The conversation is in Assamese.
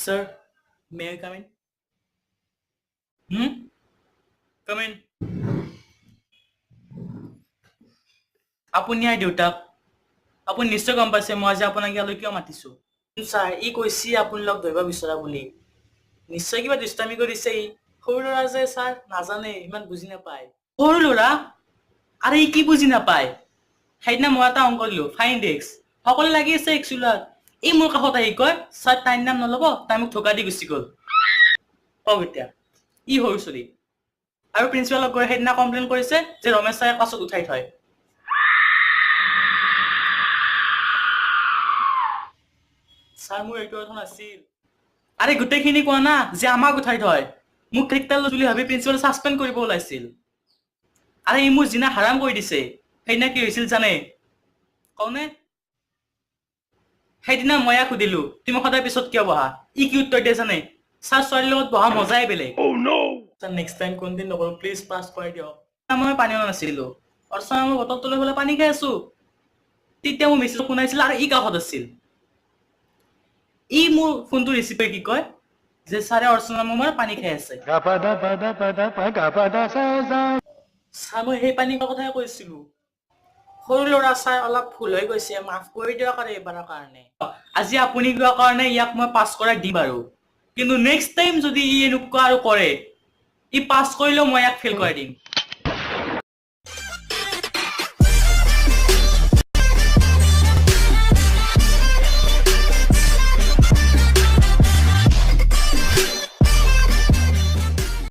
Sir, may I come in? Hmm? Come in. আপুনি দেউতাক আপুনি নিশ্চয় গম পাইছে মই আজি আপোনাক ইয়ালৈ কিয় মাতিছো ছাৰ ই কৈছি আপুনি লগ ধৰিব বিচৰা বুলি নিশ্চয় কিবা দুষ্টামি কৰিছে ই সৰু ল'ৰা যে ছাৰ নাজানে ইমান বুজি নাপায় সৰু ল'ৰা আৰে ই কি বুজি নাপায় সেইদিনা মই এটা অংক দিলো ফাইন এক্স সকলো লাগি আছে এক্সুলাত এই মোৰ কাষত আহি কয় ছাৰ তাইৰ নাম নল'ব তাই মোক ঠকা দি গুচি গ'ল কওক এতিয়া ই সৰু চলি আৰু প্ৰিন্সিপালক গৈ সেইদিনা কমপ্লেইন কৰিছে যে ৰমেশ ছাৰে ক্লাছত উঠাই থয় ছাৰ মোৰ এইটো কথা নাছিল আৰে গোটেইখিনি কোৱা না যে আমাক উঠাই থয় মোক ক্ৰিকেটাৰ বুলি ভাবি প্ৰিন্সিপাল ছাছপেণ্ড কৰিব ওলাইছিল আৰে ই মোৰ জিনা হাৰাম কৰি দিছে সেইদিনা কি হৈছিল জানে কওনে সেইদিনা মই সুধিলো তুমি সদায় পিছত কিয় বহা ই কি উত্তৰ দিয়ে জানে ছাৰ ছোৱালীৰ লগত বহা মজাই বেলেগ ছাৰ নেক্সট টাইম কোনদিন নকৰো প্লিজ পাছ কৰাই দিয়ক মই পানী অনা নাছিলো অৰ্চনা মই বটলটো লৈ পেলাই পানী খাই আছো তেতিয়া মোৰ মেছেজ শুনাইছিল আৰু ই কাষত আছিল ই মোৰ ফোনটো ৰিচিভ কৰি কি কয় যে ছাৰে অৰ্চনা মোৰ পানী খাই আছে ছাৰ মই সেই পানী কথাই কৈছিলো সৰু ল'ৰা ছাৰ অলপ ভুল হৈ গৈছে মাফ কৰি দিয়ক আৰু এইবাৰৰ কাৰণে আজি আপুনি কোৱা কাৰণে ইয়াক মই পাছ কৰাই দিম আৰু কিন্তু নেক্সট টাইম যদি ই এনেকুৱা আৰু কৰে ই পাছ কৰিলেও মই ইয়াক ফেইল কৰাই দিম